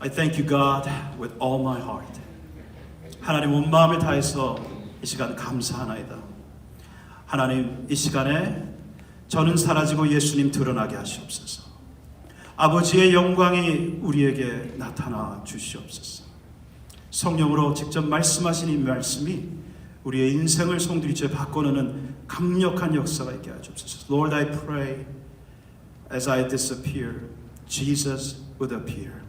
I thank you, God, with all my heart. 하나님 온 마음을 다해서 이 시간 감사하나이다. 하나님 이 시간에 저는 사라지고 예수님 드러나게 하시옵소서. 아버지의 영광이 우리에게 나타나 주시옵소서. 성령으로 직접 말씀하신 이 말씀이 우리의 인생을 송두리째 바꿔놓는 강력한 역사가 있게 하시옵소서. Lord, I pray as I disappear, Jesus would appear.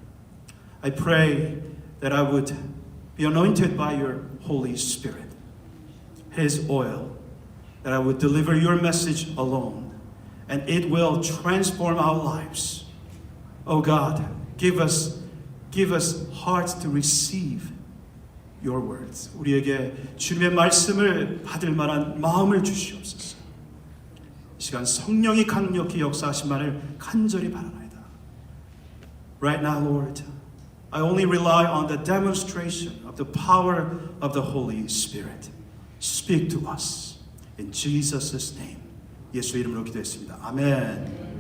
I pray that I would be anointed by your Holy Spirit, His oil, that I would deliver your message alone, and it will transform our lives. Oh God, give us hearts to receive your words. 우리에게 주님의 말씀을 받을 만한 마음을 주시옵소서. 이 시간 성령이 강력히 역사하심만을 간절히 바라나이다. Right now, Lord, I only rely on the demonstration of the power of the Holy Spirit. Speak to us. In Jesus' name. 예수 이름으로 기도했습니다. 아멘.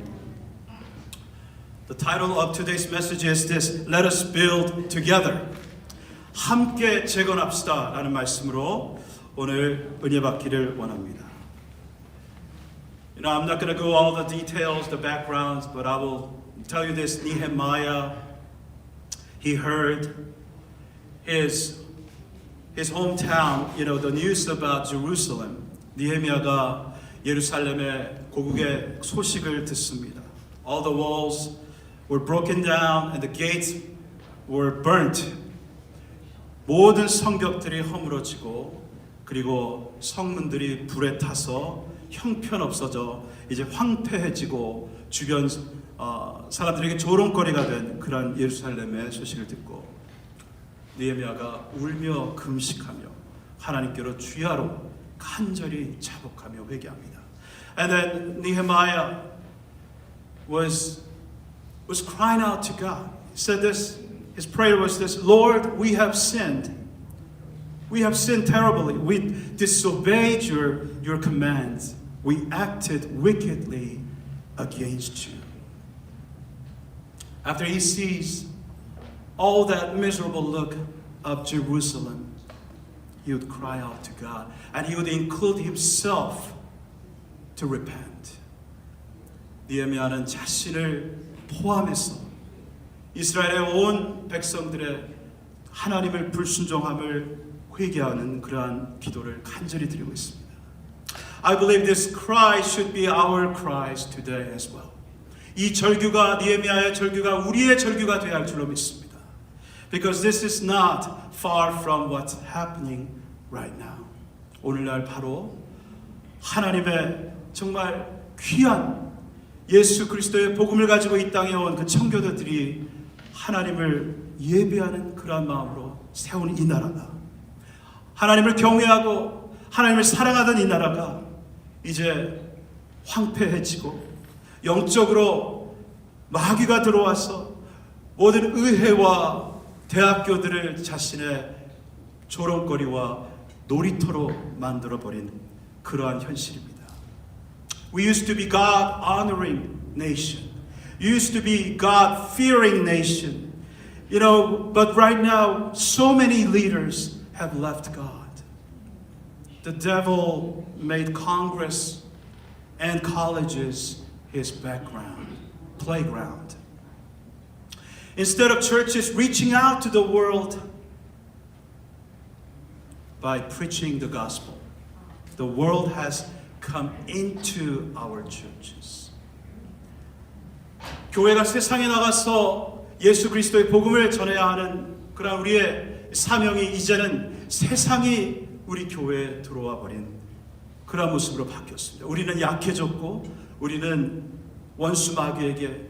The title of today's message is this: Let us build together. 함께 재건합시다 라는 말씀으로 오늘 은혜 받기를 원합니다. You know, I'm not going to go all the details, the backgrounds, but I will tell you this. Nehemiah, he heard his hometown, you know, the news about Jerusalem. 느헤미야가 예루살렘의 고국의 소식을 듣습니다. All the walls were broken down and the gates were burnt. 모든 성벽들이 허물어지고 그리고 성문들이 불에 타서 형편없어져 이제 황폐해지고 주변 사람들에게 조롱거리가 된 그런 예루살렘의 소식을 듣고 느헤미야가 울며 금식하며 하나님께로 주야로 간절히 자복하며 회개합니다. And then Nehemiah was crying out to God. He said this, his prayer was this: Lord, we have sinned. We have sinned terribly. We disobeyed your commands. We acted wickedly against you. After he sees all that miserable look of Jerusalem, he would cry out to God, and he would include himself to repent. 느헤미야는 자신을 포함해서 이스라엘의 온 백성들의 하나님을 불순종함을 회개하는 그러한 기도를 간절히 드리고 있습니다. I believe this cry should be our cries today as well. 이 절규가 느헤미야의 절규가 우리의 절규가 되어야 할 줄로 믿습니다. Because this is not far from what's happening right now. 오늘날 바로 하나님의 정말 귀한 예수 그리스도의 복음을 가지고 이 땅에 온 그 청교도들이 하나님을 예배하는 그러한 마음으로 세운 이 나라가, 하나님을 경외하고 하나님을 사랑하던 이 나라가 이제 황폐해지고 영적으로 마귀가 들어와서 모든 의회와 대학교들을 자신의 조롱거리와 놀이터로 만들어버린 그러한 현실입니다. We used to be God-honoring nation. Used to be God-fearing nation. You know, but right now, so many leaders have left God. The devil made Congress and colleges his playground. Instead of churches reaching out to the world by preaching the gospel, the world has come into our churches. 교회가 세상에 나가서 예수 그리스도의 복음을 전해야 하는 그런 우리의 사명이 이제는 세상이 우리 교회에 들어와 버린 그런 모습으로 바뀌었습니다. 우리는 약해졌고 우리는 원수 마귀에게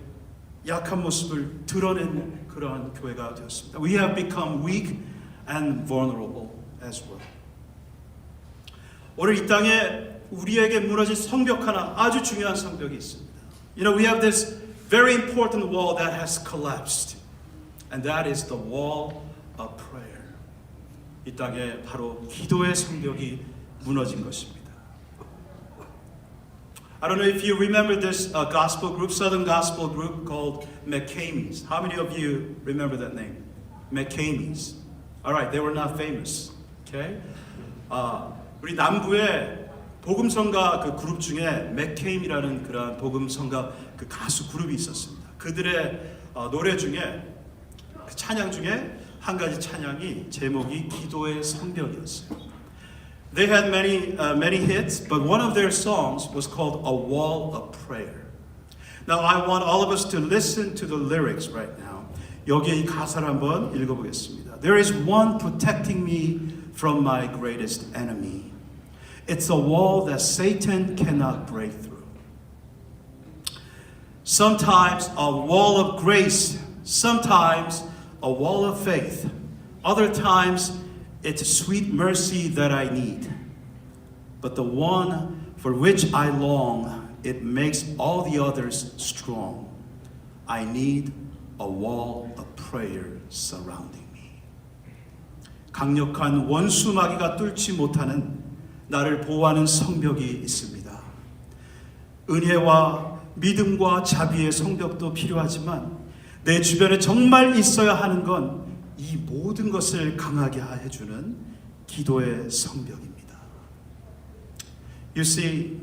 약한 모습을 드러낸 그러한 교회가 되었습니다. We have become weak and vulnerable as well. 오늘 이 땅에 우리에게 무너진 성벽 하나, 아주 중요한 성벽이 있습니다. You know, we have this very important wall that has collapsed, and that is the wall of prayer. 이 땅에 바로 기도의 성벽이 무너진 것입니다. I don't know if you remember this gospel group, Southern gospel group called McCameys. How many of you remember that name? McCameys. All right, they were not famous. Okay? 우리 남부에 복음성가 그 그룹 중에 맥케임이라는 그런 복음성가 그 가수 그룹이 있었습니다. 그들의 노래 중에 그 찬양 중에 한 가지 찬양이 제목이 기도의 성벽이었어요. They had many hits, but one of their songs was called A Wall of Prayer. Now I want all of us to listen to the lyrics right now. 여기에 이 가사를 한번 읽어보겠습니다. There is one protecting me from my greatest enemy. It's a wall that Satan cannot break through. Sometimes a wall of grace, sometimes a wall of faith. Other times it's sweet mercy that I need. But the one for which I long, it makes all the others strong. I need a wall of prayer surrounding me. 강력한 원수마귀가 뚫지 못하는 나를 보호하는 성벽이 있습니다. 은혜와 믿음과 자비의 성벽도 필요하지만 내 주변에 정말 있어야 하는 건 이 모든 것을 강하게 해주는 기도의 성벽입니다. You see,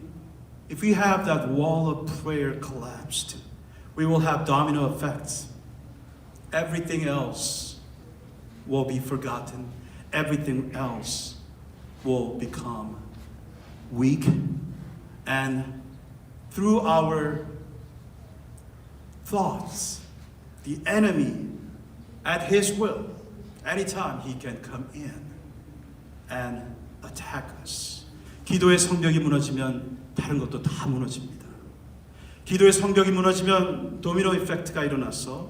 if we have that wall of prayer collapsed, we will have domino effects. Everything else will be forgotten. Everything else will become weak. And through our thoughts, the enemy, at his will, anytime he can come in and attack us. 기도의 성벽이 무너지면 다른 것도 다 무너집니다. 기도의 성벽이 무너지면 도미노 이펙트가 일어나서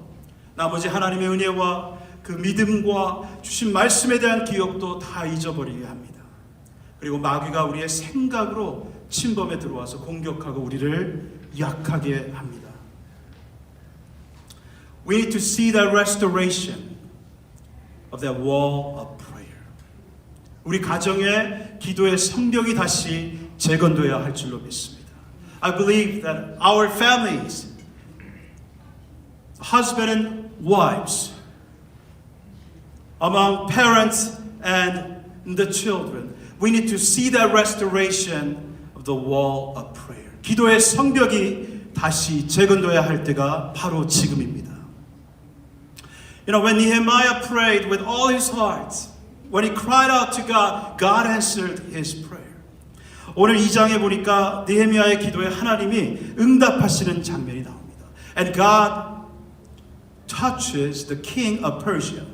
나머지 하나님의 은혜와 그 믿음과 주신 말씀에 대한 기억도 다 잊어버리게 합니다. 그리고 마귀가 우리의 생각으로 침범에 들어와서 공격하고 우리를 약하게 합니다. We need to see the restoration of that wall of prayer. 우리 가정의 기도의 성벽이 다시 재건되어야 할 줄로 믿습니다. I believe that our families, husband and wives, among parents and the children, we need to see that restoration of the wall of prayer. 기도의 성벽이 다시 재건되어야 할 때가 바로 지금입니다. You know, when Nehemiah prayed with all his heart, when he cried out to God, God answered his prayer. 오늘 2장에 보니까 느헤미야의 기도에 하나님이 응답하시는 장면이 나옵니다. And God touches the king of Persia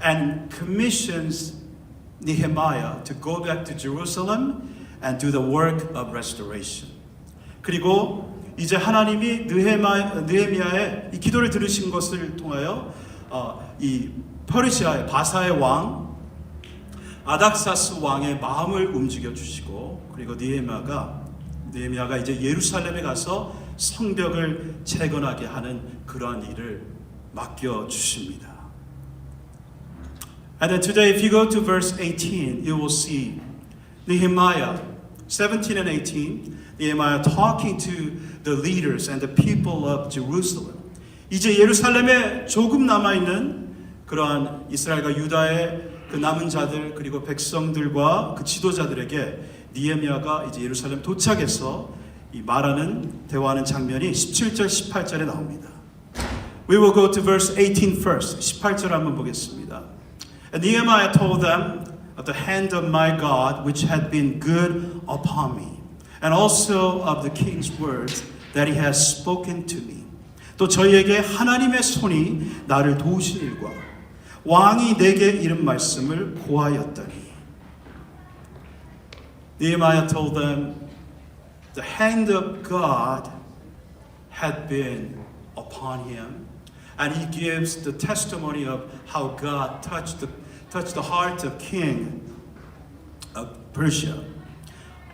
and commissions Nehemiah to go back to Jerusalem and do the work of restoration. 그리고 이제 하나님이 느헤미야의 이 기도를 들으신 것을 통하여 이 페르시아의 바사의 왕 아닥사스 왕의 마음을 움직여 주시고 그리고 느헤미야가 이제 예루살렘에 가서 성벽을 재건하게 하는 그러한 일을 맡겨 주십니다. And then today if you go to verse 18 you will see Nehemiah 17 and 18 Nehemiah talking to the leaders and the people of Jerusalem. 이제 예루살렘에 조금 남아있는 그러한 이스라엘과 유다의 그 남은 자들 그리고 백성들과 그 지도자들에게 느헤미야가 이제 예루살렘 도착해서 이 말하는 대화하는 장면이 17절 18절에 나옵니다. We will go to verse 18 first. 18절 한번 보겠습니다. And Nehemiah told them of the hand of my God which had been good upon me and also of the king's words that he has spoken to me. 또 저희에게 하나님의 손이 나를 도우신 일과 왕이 내게 이른 말씀을 고하였더니 Nehemiah told them the hand of God had been upon him and he gives the testimony of how God touched the heart of king of Persia.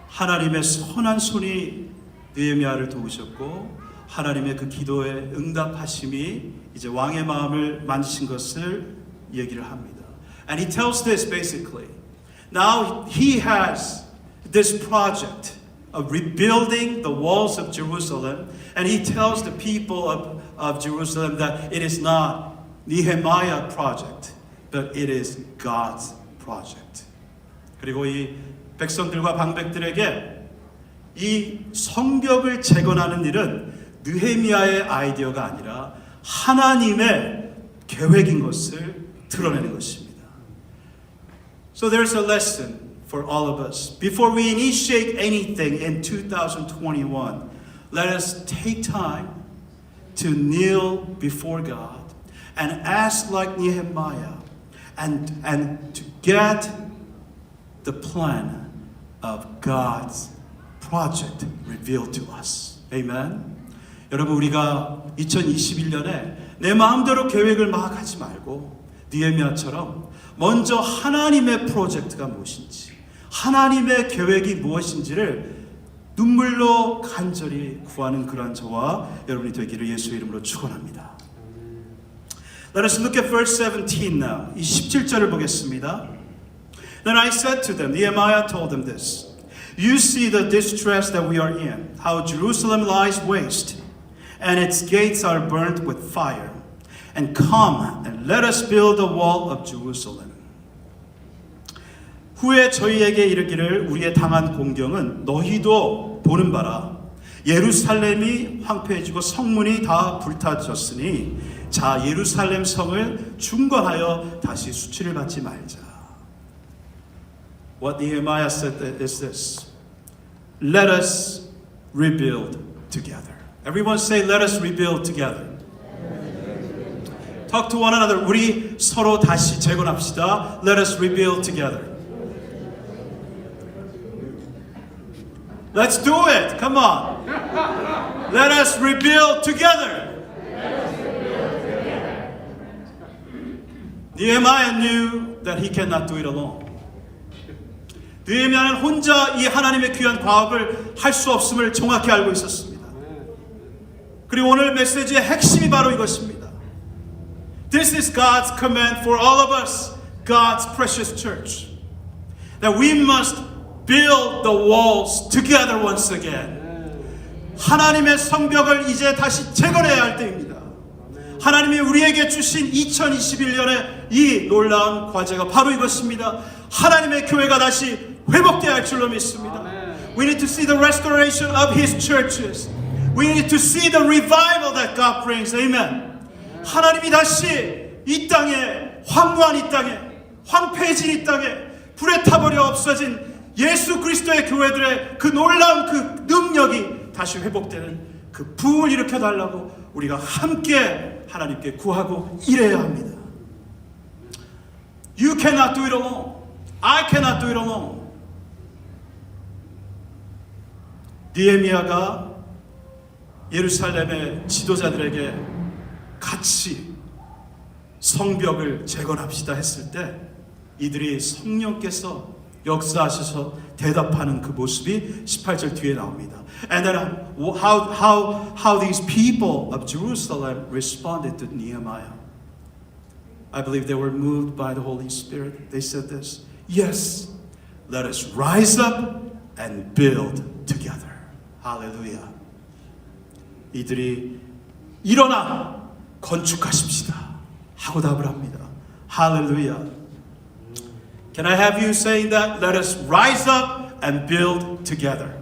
하나님의 선한 손이 느헤미야를 도우셨고 하나님의 그 기도에 응답하심이 이제 왕의 마음을 만지신 것을 얘기를 합니다. And he tells this basically. Now he has this project of rebuilding the walls of Jerusalem, and he tells the people of Jerusalem that it is not Nehemiah's project, but it is God's project. 그리고 이 백성들과 방백들에게 이 성벽을 재건하는 일은 느헤미야의 아이디어가 아니라 하나님의 계획인 것을 드러내는 것입니다. So there's a lesson for all of us. Before we initiate anything in 2021, let us take time to kneel before God and ask like Nehemiah and to get the plan of God's project revealed to us. Amen. 여러분, 우리가 2021년에 내 마음대로 계획을 막 하지 말고 느헤미야처럼 먼저 하나님의 프로젝트가 무엇인지, 하나님의 계획이 무엇인지를 눈물로 간절히 구하는 그러한 저와 여러분이 되기를 예수의 이름으로 축원합니다. Let us look at verse 17 now. 이 17절을 보겠습니다. Then I said to them, Nehemiah told them this, You see the distress that we are in, how Jerusalem lies waste, and its gates are burnt with fire. And come and let us build a wall of Jerusalem. 후에 저희에게 이르기를 우리의 당한 공경은 너희도 보는 바라. 예루살렘이 황폐해지고 성문이 다 불타졌으니 자 예루살렘 성을 중건하여 다시 수치를 받지 말자. What Nehemiah said is this. Let us rebuild together. Everyone say, let us rebuild together. Talk to one another. 우리 서로 다시 재건합시다. Let us rebuild together. Let's do it. Come on. Let us rebuild together. Nehemiah knew that he cannot do it alone. 느헤미야는 혼자 이 하나님의 귀한 과업을 할 수 없음을 정확히 알고 있었습니다. 그리고 오늘 메시지의 핵심이 바로 이것입니다. This is God's command for all of us, God's precious church. That we must build the walls together once again. 하나님의 성벽을 이제 다시 재건해야 할 때입니다. 하나님이 우리에게 주신 2021년의 이 놀라운 과제가 바로 이것입니다. 하나님의 교회가 다시 회복되어야 할 줄로 믿습니다. We need to see the restoration of His churches. We need to see the revival that God brings. Amen. 하나님이 다시 이 땅에, 황무한 이 땅에, 황폐해진 이 땅에, 불에 타버려 없어진 예수 그리스도의 교회들의 그 놀라운 그 능력이 다시 회복되는 그 부흥을 일으켜달라고 우리가 함께 하나님께 구하고 일해야 합니다. You cannot do it alone. I cannot do it alone. 느헤미야가 예루살렘의 지도자들에게 같이 성벽을 재건합시다 했을 때 이들이 성령께서 역사하셔서 대답하는 그 모습이 18절 뒤에 나옵니다. And then how these people of Jerusalem responded to Nehemiah. I believe they were moved by the Holy Spirit. They said this, Yes, let us rise up and build together. Hallelujah. 이들이 일어나 건축하십시다 하고 답을 합니다. Hallelujah. Can I have you saying that? Let us rise up and build together.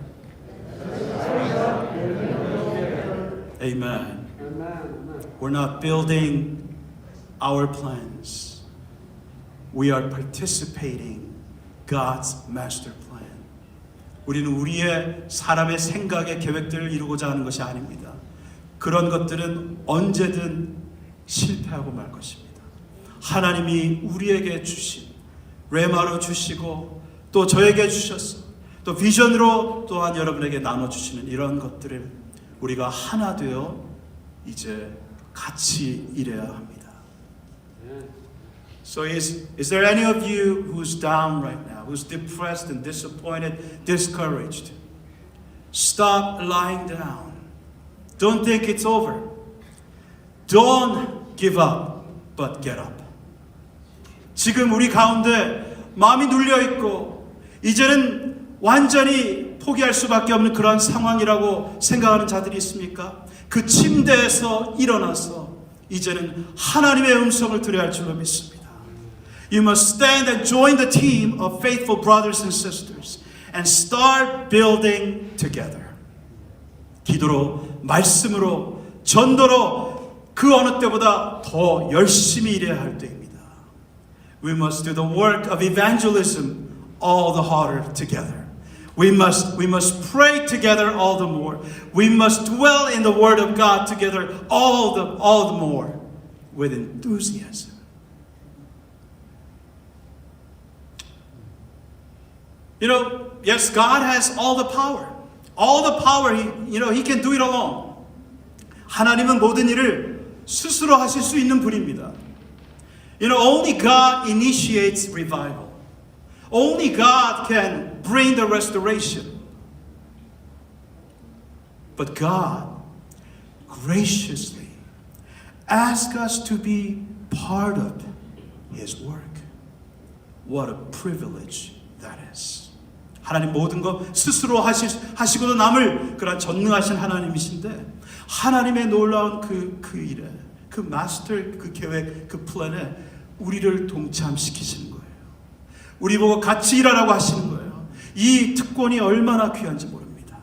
Amen. We're not building our plans. We are participating God's master plan. 우리는 우리의 사람의 생각의 계획들을 이루고자 하는 것이 아닙니다. 그런 것들은 언제든 실패하고 말 것입니다. 하나님이 우리에게 주신 레마로 주시고 또 저에게 주셔서 또 비전으로 또한 여러분에게 나눠주시는 이런 것들을 우리가 하나 되어 이제 같이 일해야 합니다. So is there any of you who's down right now, who's depressed and disappointed, discouraged? Stop lying down. Don't think it's over. Don't give up, but get up. 지금 우리 가운데 마음이 눌려 있고 이제는 완전히 포기할 수밖에 없는 그러한 상황이라고 생각하는 자들이 있습니까? 그 침대에서 일어나서 이제는 하나님의 음성을 들어야 할 줄로 믿습니다. You must stand and join the team of faithful brothers and sisters and start building together. 기도로, 말씀으로, 전도로 그 어느 때보다 더 열심히 일해야 할 때입니다. We must do the work of evangelism all the harder together. We must pray together all the more. We must dwell in the Word of God together all the more with enthusiasm. You know, yes, God has all the power. All the power, He can do it alone. 하나님은 모든 일을 스스로 하실 수 있는 분입니다. You know, only God initiates revival. Only God can bring the restoration. But God graciously asks us to be part of His work. What a privilege that is. 하나님 모든 것 스스로 하시고도 남을 그런 전능하신 하나님이신데 하나님의 놀라운 그 일에 그 마스터 그 계획 그 플랜에 우리를 동참시키시는 거예요. 우리 보고 같이 일하라고 하시는 거예요. 이 특권이 얼마나 귀한지 모릅니다.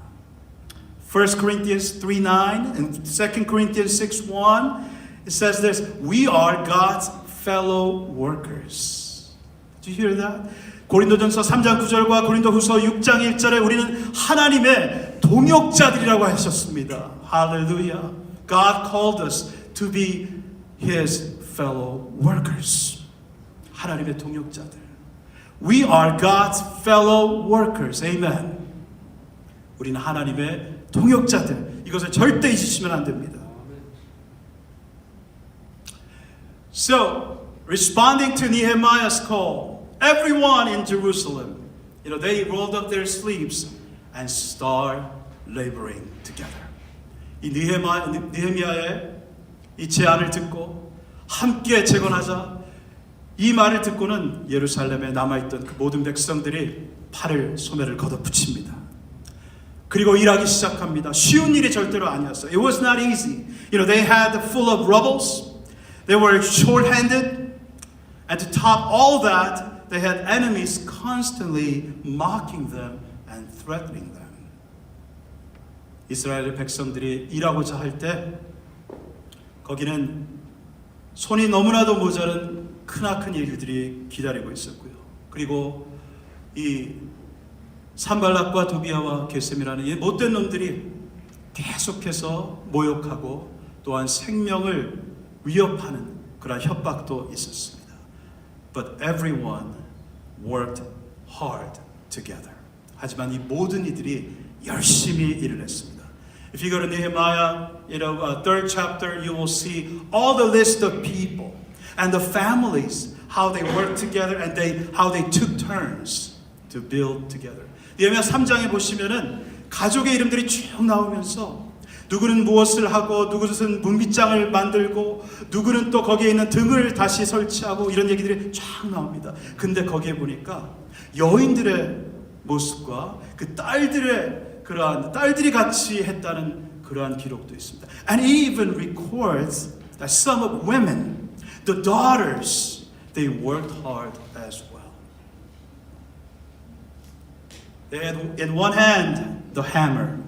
1 Corinthians 3:9 and 2 Corinthians 6:1 it says this, we are God's fellow workers. Did you hear that? 고린도전서 3장 9절과 고린도후서 6장 1절에 우리는 하나님의 동역자들이라고 하셨습니다. 할렐루야. God called us to be His fellow workers. 하나님의 동역자들. We are God's fellow workers. Amen. 우리는 하나님의 동역자들. 이것을 절대 잊으시면 안 됩니다. So, responding to Nehemiah's call, everyone in Jerusalem, they rolled up their sleeves and started laboring together. 이 느헤미야의 이 제안을 듣고 함께 재건하자. 이 말을 듣고는 예루살렘에 남아있던 그 모든 백성들이 팔을 소매를 걷어붙입니다. 그리고 일하기 시작합니다. 쉬운 일이 절대로 아니었어요. It was not easy. They had full of rebels. They were short-handed. And to top all that, they had enemies constantly mocking them and threatening them. 이스라엘 백성들이 일하고자 할 때 거기는 손이 너무나도 모자른 크나큰 일들이 기다리고 있었고요. 그리고 이 산발락과 도비아와 게셈이라는 이 못된 놈들이 계속해서 모욕하고 또한 생명을 위협하는 그런 협박도 있었습니다. But everyone worked hard together. 하지만 이 모든 이들이 열심히 일을 했습니다. If you go to Nehemiah, third chapter, you will see all the list of people and the families, how they worked together and how they took turns to build together. 예레미야 3장에 보시면은 가족의 이름들이 쭉 나오면서 누구는 무엇을 하고 누구는 문빗장을 만들고 누구는 또 거기에 있는 등을 다시 설치하고 이런 얘기들이 쫙 나옵니다. 근데 거기에 보니까 여인들의 모습과 그 딸들이 같이 했다는 그러한 기록도 있습니다. And it even records that some of women, the daughters, they worked hard as well. They had in one hand the hammer,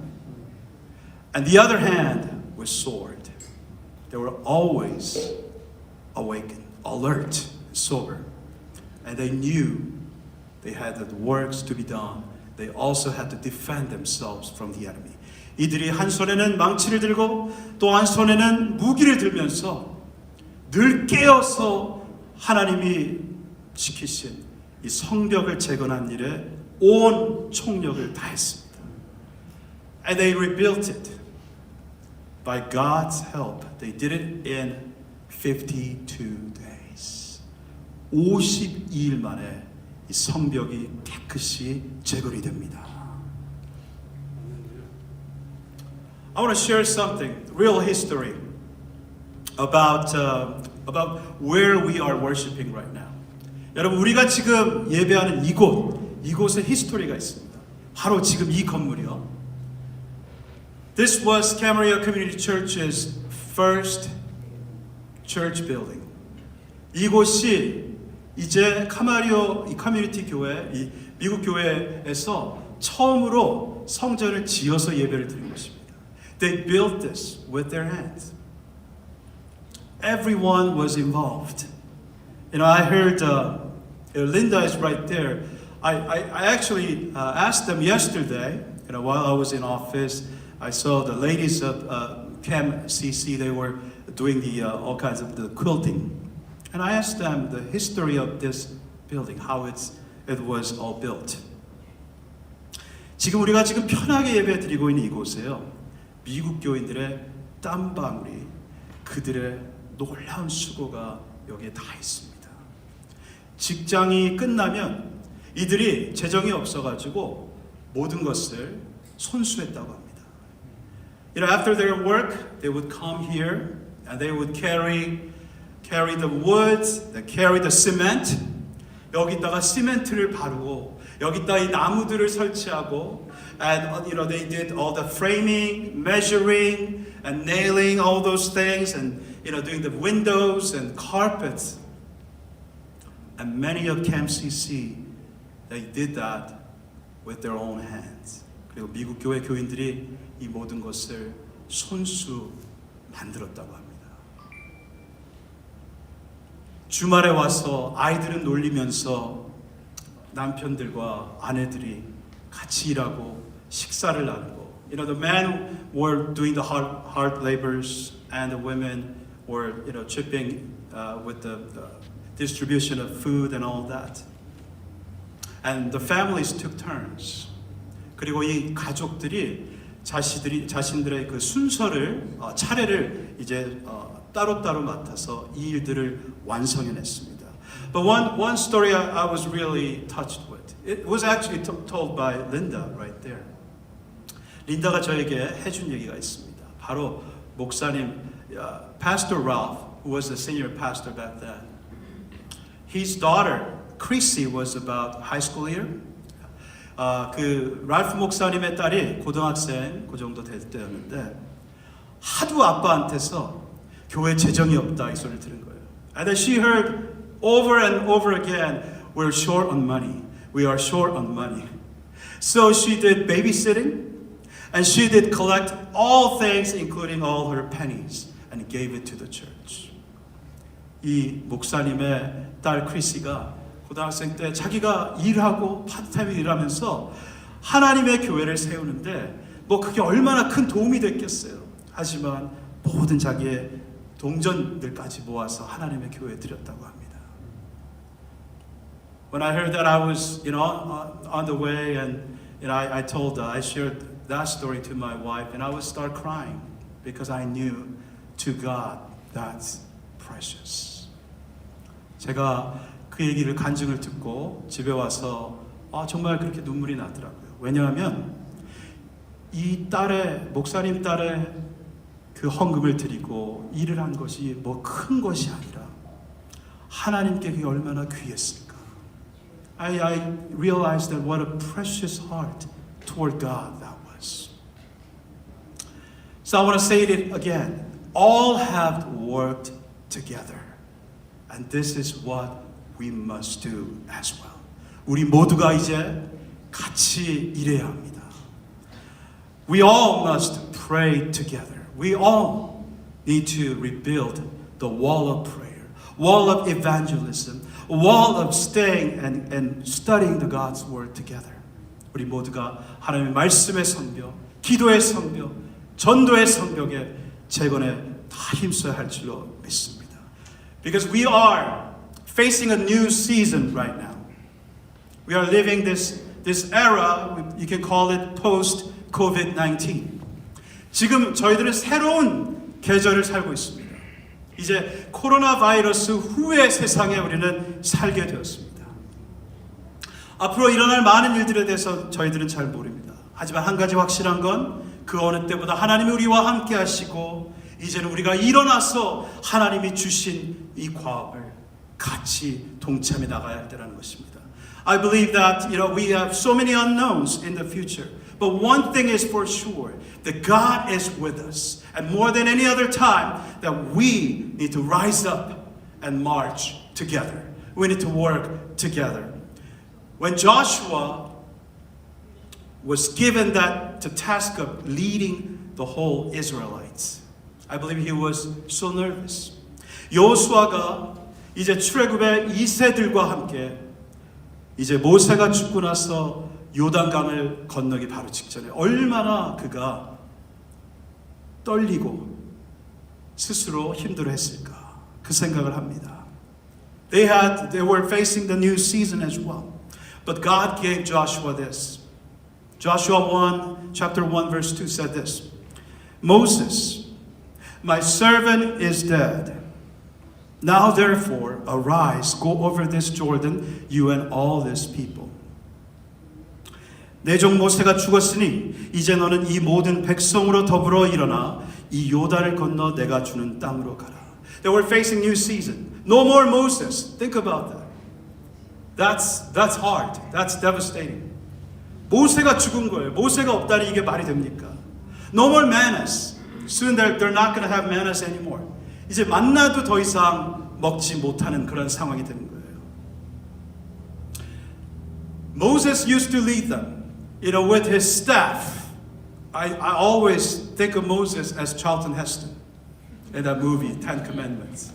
and the other hand was sword. They were always awakened, alert, sober, and they knew they had the works to be done. They also had to defend themselves from the enemy. 이들이 한 손에는 망치를 들고 또 한 손에는 무기를 들면서 늘 깨어서 하나님이 지키신 이 성벽을 재건한 일에 온 총력을 다했습니다. And they rebuilt it. By God's help, they did it in 52 days. 52일 만에 이 성벽이 깨끗이 재건이 됩니다. I want to share something, real history about where we are worshiping right now. 여러분 우리가 지금 예배하는 이곳에 히스토리가 있습니다. 바로 지금 이 건물이요. This was Camarillo Community Church's first church building. 이곳이 이제 카마리오 이 커뮤니티 교회, 이 미국 교회에서 처음으로 성전을 지어서 예배를 드린 것입니다. They built this with their hands. Everyone was involved. You know, I heard Linda is right there. I actually asked them yesterday. You know, while I was in office, I saw the ladies of Cam CC. They were doing the all kinds of the quilting, and I asked them the history of this building, how it was all built. 지금 우리가 지금 편하게 예배 드리고 있는 이곳에요. 미국 교인들의 땀방울이 그들의 놀라운 수고가 여기에 다 있습니다. 직장이 끝나면 이들이 재정이 없어가지고 모든 것을 손수했다고 합니다. You know, after their work, they would come here and they would carry the wood, they carry the cement. 여기다가 시멘트를 바르고 여기다 이 나무들을 설치하고, and you know they did all the framing, measuring, and nailing all those things, and you know doing the windows and carpets. And many of Camp CC, they did that with their own hands. 그리고 미국 교회 교인들이 이 모든 것을 손수 만들었다고 합니다. 주말에 와서 아이들은 놀리면서 남편들과 아내들이 같이 일하고 식사를 나누고, you know, the men were doing the hard labors and the women were, you know, chipping with the distribution of food and all that. And the families took turns. 그리고 이 가족들이 자신들의 그 순서를 차례를 이제 따로따로 맡아서 이 일들을 완성해냈습니다. But one story I was really touched with. It was actually told by Linda right there. 린다가 저에게 해준 얘기가 있습니다. 바로 목사님, Pastor Ralph, who was the senior pastor back then. His daughter, Chrissy, was about high school year. 그 랄프 목사님의 딸이 고등학생 그 정도 될 때였는데 하도 아빠한테서 교회 재정이 없다 이 소리를 들은 거예요. And then she heard over and over again, we're short on money. We are short on money. So she did babysitting, and she did collect all things, including all her pennies, and gave it to the church. 이 목사님의 딸 크리시가 고등학생 때 자기가 일하고 파트타임 일하면서 하나님의 교회를 세우는데 뭐 그게 얼마나 큰 도움이 됐겠어요. 하지만 모든 자기의 동전들까지 모아서 하나님의 교회에 드렸다고 합니다. When I heard that, I was, you know, on the way, and you know, I shared that story to my wife, and I would start crying because I knew to God that's precious. 제가 그 얘기를 간증을 듣고 집에 와서 정말 그렇게 눈물이 나더라고요. 왜냐하면 이 딸의 목사님 딸의 그 헌금을 드리고 일을 한 것이 뭐 큰 것이 아니라 하나님께 그게 얼마나 귀했을까. I realized that what a precious heart toward God that was. So I want to say it again. All have worked together. And this is what we must do as well. 우리 모두가 이제 같이 일해야 합니다. We all must pray together. We all need to rebuild the wall of prayer, wall of evangelism, wall of staying and studying the God's word together. 우리 모두가 하나님의 말씀의 성벽, 기도의 성벽, 전도의 성벽의 재건에 다 힘써야 할 줄로 믿습니다. Because we are facing a new season right now. We are living this era, you can call it post-COVID-19. 지금 저희들은 새로운 계절을 살고 있습니다. 이제 코로나 바이러스 후의 세상에 우리는 살게 되었습니다. 앞으로 일어날 많은 일들에 대해서 저희들은 잘 모릅니다. 하지만 한 가지 확실한 건 그 어느 때보다 하나님이 우리와 함께 하시고 이제는 우리가 일어나서 하나님이 주신 이 과업을 같이 동참해 나가야 할 때라는 것입니다. I believe that, we have so many unknowns in the future. But one thing is for sure, that God is with us. And more than any other time, that we need to rise up and march together. We need to work together. When Joshua was given the task of leading the whole Israelites, I believe he was so nervous. 여호수아가 이제 출애굽의 2세들과 함께 이제 모세가 죽고 나서 요단강을 건너기 바로 직전에 얼마나 그가 떨리고 스스로 힘들어했을까 그 생각을 합니다. They were facing the new season as well. But God gave Joshua this. Joshua 1, chapter 1, verse 2 said this. Moses, my servant is dead. Now therefore, arise, go over this Jordan, you and all this people. 내 종 모세가 죽었으니 이제 너는 이 모든 백성으로 더불어 일어나 이 요단을 건너 내가 주는 땅으로 가라. They were facing new season. No more Moses. Think about that. That's hard. That's devastating. 모세가 죽은 거예요. 모세가 없다니 이게 말이 됩니까? No more mannas. Soon they're not going to have mannas anymore. 이제 만나도 더 이상 먹지 못하는 그런 상황이 되는 거예요. Moses used to lead them, with his staff. I always think of Moses as Charlton Heston in that movie, Ten Commandments.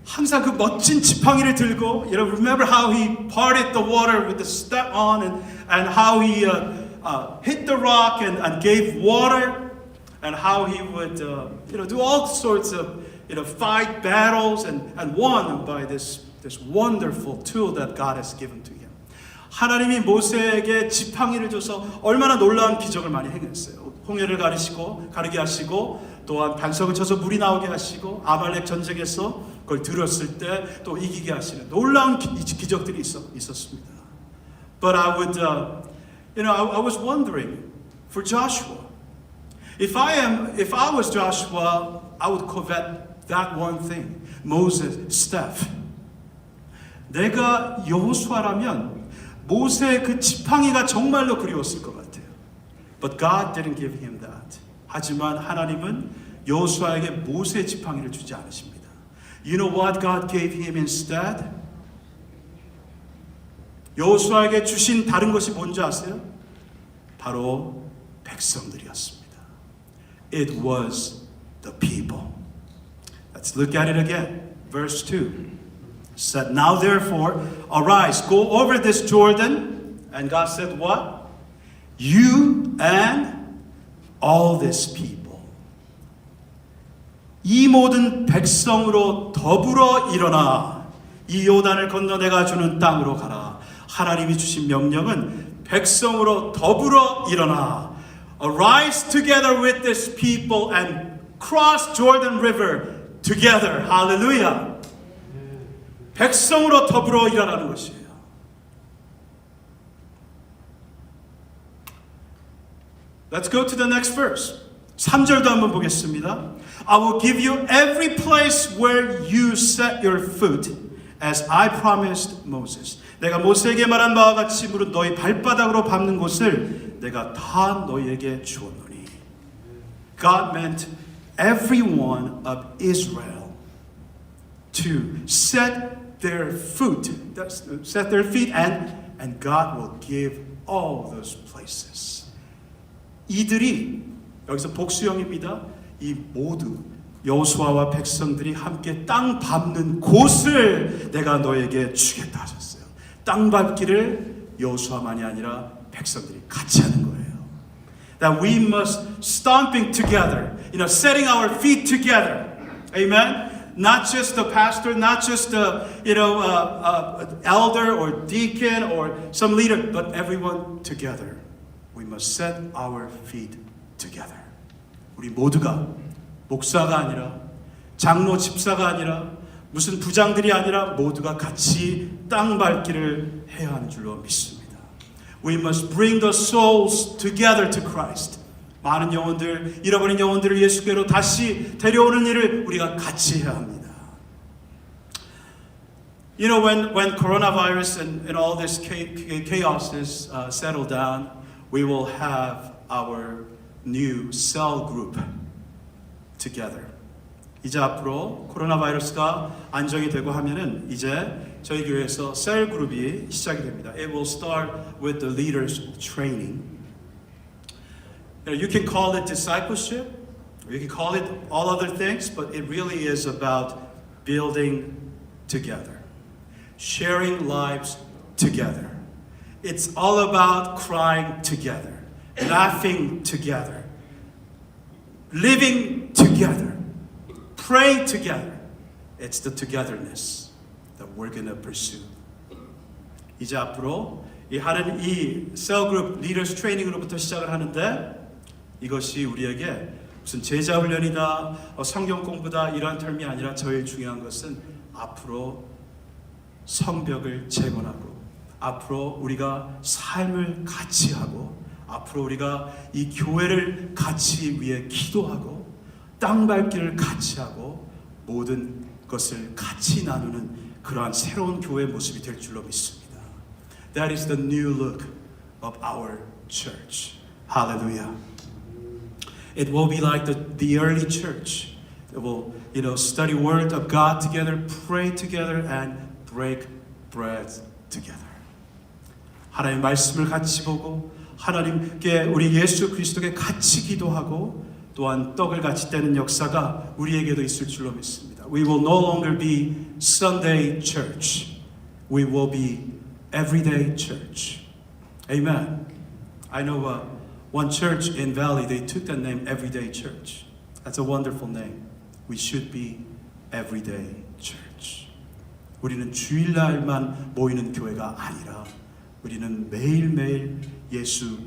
항상 그 멋진 지팡이를 들고, remember how he parted the water with the staff on, and how he hit the rock and gave water, and how he would do all sorts of fight battles and won by this wonderful tool that God has given to him. 하나님이 모세에게 지팡이를 줘서 얼마나 놀라운 기적을 많이 행했어요. 홍해를 가르게 하시고 또한 반석을 쳐서 물이 나오게 하시고 아말렉 전쟁에서 그걸 들었을 때 또 이기게 하시는 놀라운 기적들이 있었습니다. But I was wondering for Joshua. If I was Joshua, I would covet that one thing. Moses' staff. 내가 여호수아라면 모세의 그 지팡이가 정말로 그리웠을 것 같아요. But God didn't give him that. 하지만 하나님은 여호수아에게 모세의 지팡이를 주지 않으십니다. You know what God gave him instead? 여호수아에게 주신 다른 것이 뭔지 아세요? 바로 백성들이었습니다. It was the people. Let's look at it again. Verse 2 said, Now therefore, arise, go over this Jordan. And God said, what? You and all this people. 이 모든 백성으로 더불어 일어나 이 요단을 건너 내가 주는 땅으로 가라. 하나님이 주신 명령은 백성으로 더불어 일어나. Arise together with this people and cross Jordan River together. Hallelujah. 백성으로 더불어 일어나는 것이에요. Let's go to the next verse. 3절도 한번 보겠습니다. I will give you every place where you set your foot as I promised Moses. 내가 모세에게 말한 바와 같이 무릇 너희 발바닥으로 밟는 곳을 내가 다 너희에게 주었노니. God meant every one of Israel to set their feet and God will give all those places. 이들이 여기서 복수형입니다. 이 모두 여호수아와 백성들이 함께 땅 밟는 곳을 내가 너에게 주겠다 하셨어요. 땅 밟기를 여호수아만이 아니라 백성들이 같이 하는 거예요. That we must stomping together, setting our feet together. Amen. Not just the pastor, not just the elder or deacon or some leader, but everyone together. We must set our feet together. 우리 모두가 목사가 아니라 장로 집사가 아니라 무슨 부장들이 아니라 모두가 같이 땅 밟기를 해야 하는 줄로 믿습니다. We must bring the souls together to Christ. 많은 영혼들, 잃어버린 영혼들을 예수께로 다시 데려오는 일을 우리가 같이 해야 합니다. You know, when coronavirus and all this chaos is settled down, we will have our new cell group together. 이제 앞으로 코로나 바이러스가 안정이 되고 하면은 이제 저희 교회에서 셀 그룹이 시작이 됩니다. It will start with the leaders training. You can call it discipleship, or you can call it all other things, but it really is about building together, sharing lives together. It's all about crying together, laughing together, living together, praying together. It's the togetherness that we're going to pursue. 이제 앞으로 하는 이 셀그룹 리더스 트레이닝으로부터 시작을 하는데 이것이 우리에게 무슨 제자 훈련이다, 성경 공부다 이런 term이 아니라 제일 중요한 것은 앞으로 성벽을 재건하고 앞으로 우리가 삶을 같이 하고 앞으로 우리가 이 교회를 같이 위해 기도하고 땅밟기를 같이 하고 모든 것을 같이 나누는 그러한 새로운 교회의 모습이 될 줄로 믿습니다. That is the new look of our church. Hallelujah. It will be like the early church. It will, study word of God together, pray together, and break bread together. 하나님 말씀을 같이 보고 하나님께 우리 예수 그리스도께 같이 기도하고 또한 떡을 같이 떼는 역사가 우리에게도 있을 줄로 믿습니다. We will no longer be Sunday church. We will be everyday church. Amen. I know one church in Valley, they took that name Everyday Church. That's a wonderful name. We should be everyday church. 우리는 주일날만 모이는 교회가 아니라 우리는 매일매일 예수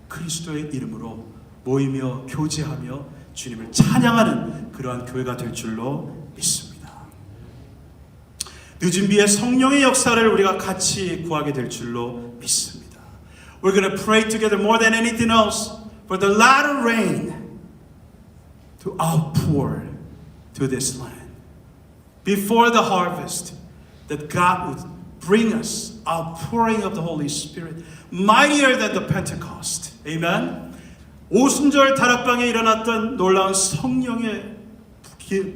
그리스도의 이름으로 모이며 교제하며 주님을 찬양하는 그러한 교회가 될 줄로 믿습니다. 늦은 비에 성령의 역사를 우리가 같이 구하게 될 줄로 믿습니다. We're going to pray together more than anything else for the latter rain to outpour to this land. Before the harvest, that God would bring us outpouring of the Holy Spirit, mightier than the Pentecost. Amen. 오순절 다락방에 일어났던 놀라운 성령의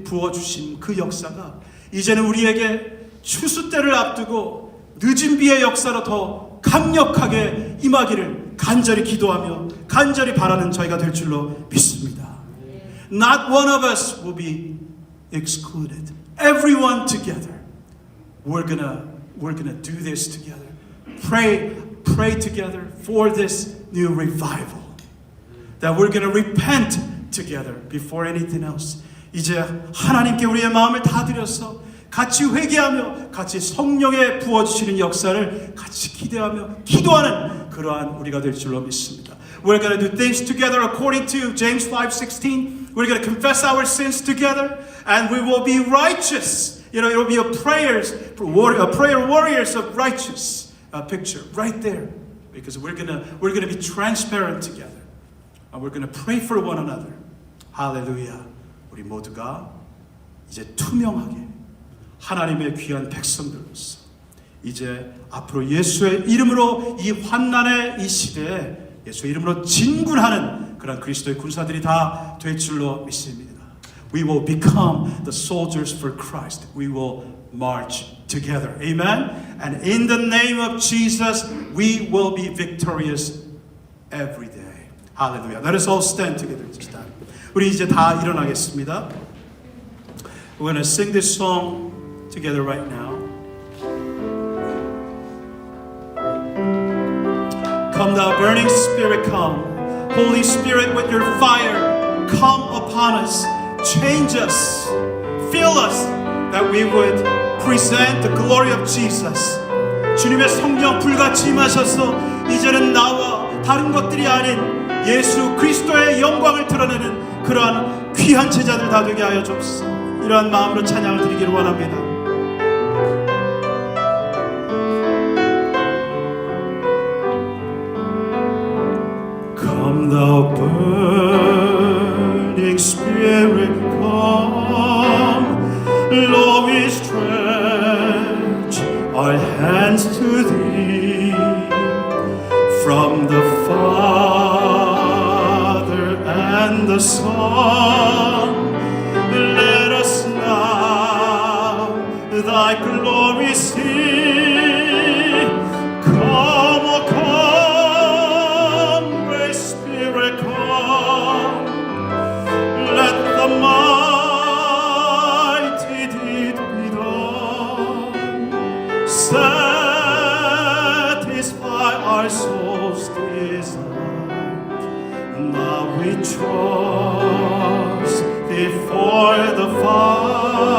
부어주신 그 역사가 이제는 우리에게 추수 때를 앞두고 늦은 비의 역사로 더 강력하게 임하기를 간절히 기도하며 간절히 바라는 저희가 될 줄로 믿습니다. Not one of us will be excluded. Everyone together. We're gonna do this together. Pray together for this new revival. That we're gonna repent together before anything else. 이제 하나님께 우리의 마음을 다 드려서 같이 회개하며 같이 성령의 부어주시는 역사를 같이 기대하며 기도하는 그러한 우리가 될 줄로 믿습니다. We're going to do things together according to James 5:16. We're going to confess our sins together and we will be righteous. It will be a prayer warriors of righteous picture right there. Because we're going to be transparent together. And we're going to pray for one another. Hallelujah. 우리 모두가 이제 투명하게 하나님의 귀한 백성들로서 이제 앞으로 예수의 이름으로 이 환난의 이 시대에 예수의 이름으로 진군하는 그런 그리스도의 군사들이 다 될 줄로 믿습니다. We will become the soldiers for Christ. We will march together. Amen. And in the name of Jesus, we will be victorious every day. Hallelujah. Let us all stand together this time. 우리 이제 다 일어나겠습니다. We're going to sing this song together right now. Come thou burning Spirit, come. Holy Spirit, with your fire, come upon us. Change us. Fill us that we would present the glory of Jesus. 주님의 성령 불같이 임하셔서 이제는 나와 다른 것들이 아닌 예수 그리스도의 영광을 드러내는 그러한 귀한 제자들 다 되게 하여 주옵소서. 이러한 마음으로 찬양을 드리기를 원합니다. Come thou burning Spirit, come. Lord, we stretch our hands to thee. From the Father and the Son, let us now thy glory see. Come, O come, Great Spirit, come. Let the mighty deed be done. Satisfy our souls' desire. Now we trust thee for the fire,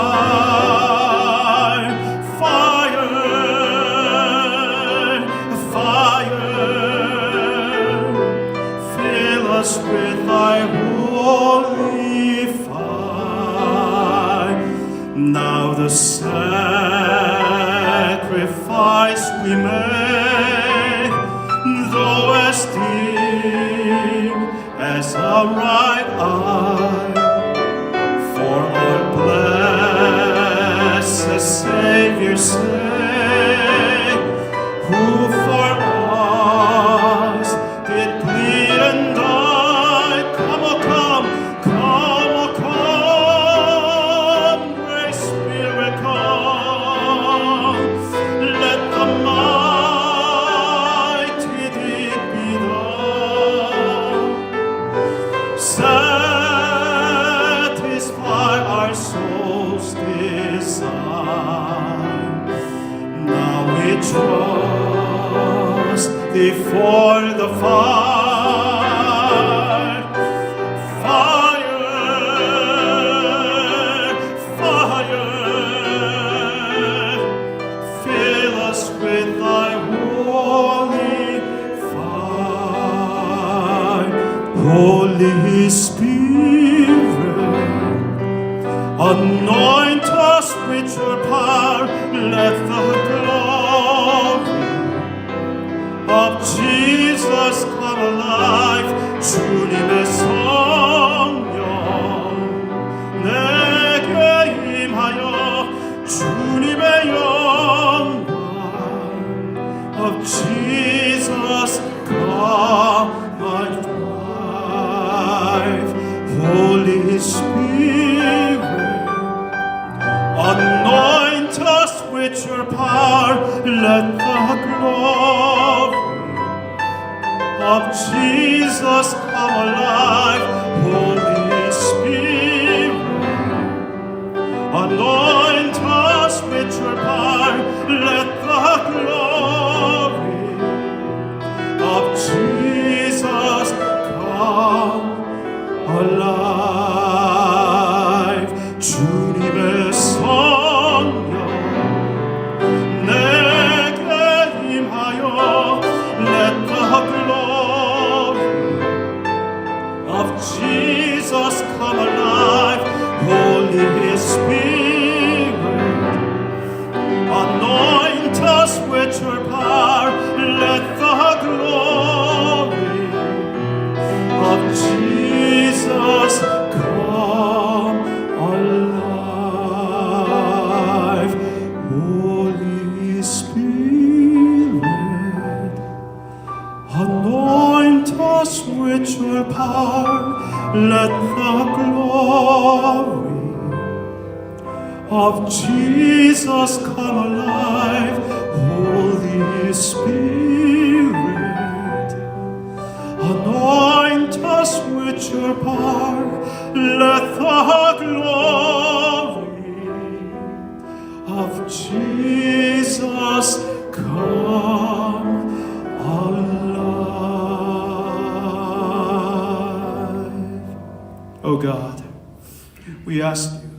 fill us with thy holy fire. Now the sacrifice we make, though as deep as a right eye, for our blessed Savior's sake, who for us did bleed and die. Come, O come, come, O come, Great Spirit, come. Let the mighty deed be done. Satisfy our souls' desire. Now we trust thee for the fire, fill us with thy holy fire. Holy Spirit, anoint us with your power. Let the glory of Jesus come alive. 주님의 성령 내게 임하여 주님의 영광 of Jesus come alive. Holy Spirit, anoint us with your power. Let the glory of Jesus come alive. Holy Spirit, anoint us with your power. Let the glory of Jesus come alive. 주님의 성령 내게 임하여 let the glory of Jesus come alive. Holy Spirit, anoint us with your power. Let the glory of Jesus come alive. Holy Spirit, anoint us with your power. Let the glory of Jesus come alive. Holy Spirit, anoint us with your power. Let the glory of Jesus come alive. Oh God, we ask you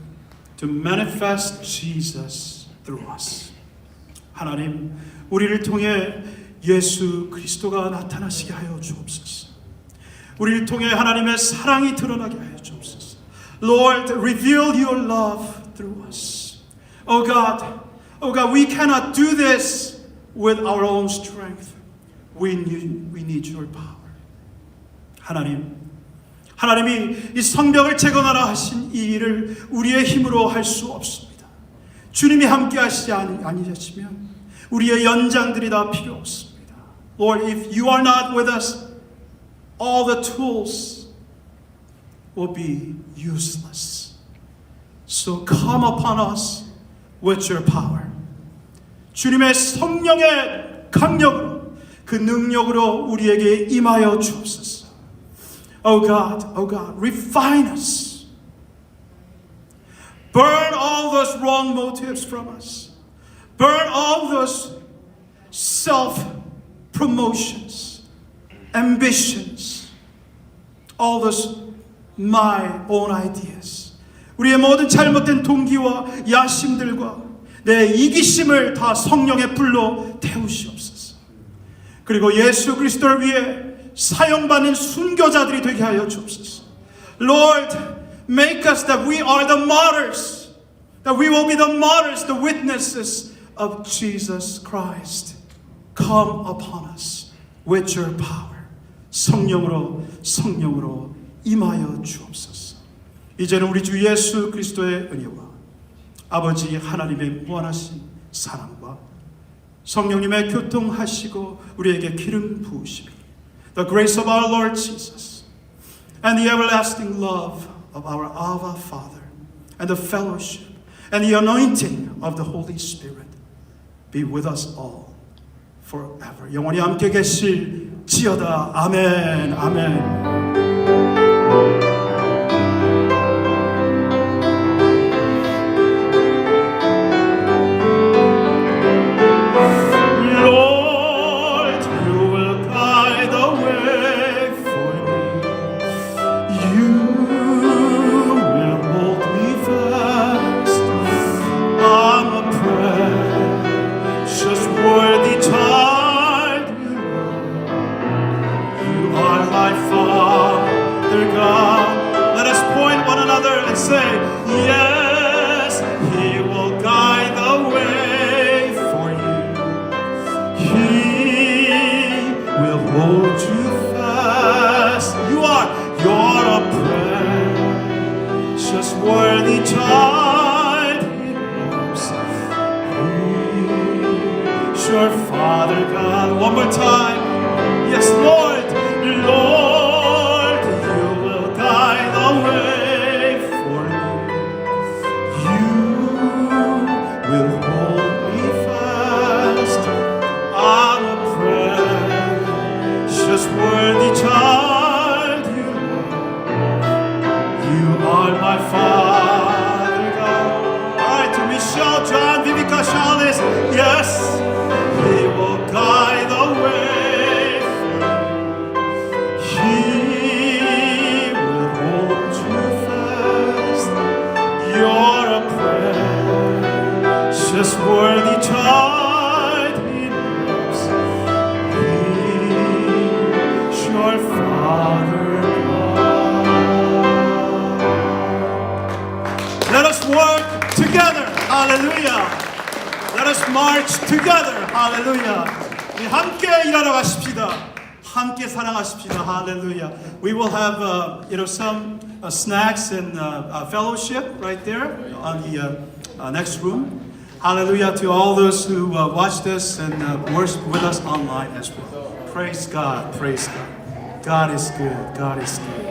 to manifest Jesus through us. 하나님, 우리를 통해 예수 그리스도가 나타나시게 하여 주옵소서. 우리를 통해 하나님의 사랑이 드러나게 하여 주옵소서. Lord, reveal your love through us. Oh God, we cannot do this with our own strength. We need your power. 하나님이 이 성벽을 재건하라 하신 이 일을 우리의 힘으로 할 수 없습니다. 주님이 함께 하시지 아니하시면 우리의 연장들이 다 필요 없습니다. Lord, if you are not with us, all the tools will be useless. So come upon us with your power. 주님의 성령의 강력으로, 그 능력으로 우리에게 임하여 주옵소서. Oh God, refine us. Burn all those wrong motives from us. Burn all those self-promotions, ambitions, all those my own ideas. 우리의 모든 잘못된 동기와 야심들과 내 이기심을 다 성령의 불로 태우시옵소서. 그리고 예수 그리스도를 위해 사용받는 순교자들이 되게 하여 주옵소서. Lord, make us that we are the martyrs, that we will be the martyrs, the witnesses of Jesus Christ. Come upon us with your power. 성령으로 임하여 주옵소서. 이제는 우리 주 예수 그리스도의 은혜와 아버지 하나님의 무한하신 사랑과 성령님의 교통하시고 우리에게 기름 부으심이, the grace of our Lord Jesus and the everlasting love of our Abba Father and the fellowship and the anointing of the Holy Spirit be with us all forever. 영원히 함께 계실지어다. 아멘. 아멘. Say, yes, He will guide the way for you. He will hold you fast. You're a precious, worthy child. He loves He's your Father God. One more time. Yes, Lord, Lord, You will guide the way. Will hold me fast. I'm a precious, worthy child. You are my Father God. All right, to Michelle, John, Vivica, Charles, yes, He will guide the way. He will hold you fast. You're a precious, worthy child. He loves. He's your Father God. Let us work together. Hallelujah. Let us march together. Hallelujah. 우리 함께 일하러 가십시다. 함께 사랑하십시다. Hallelujah. We will have some snacks and fellowship right there on the next room. Hallelujah to all those who watched us and worship with us online as well. Praise God. Praise God. God is good. God is good.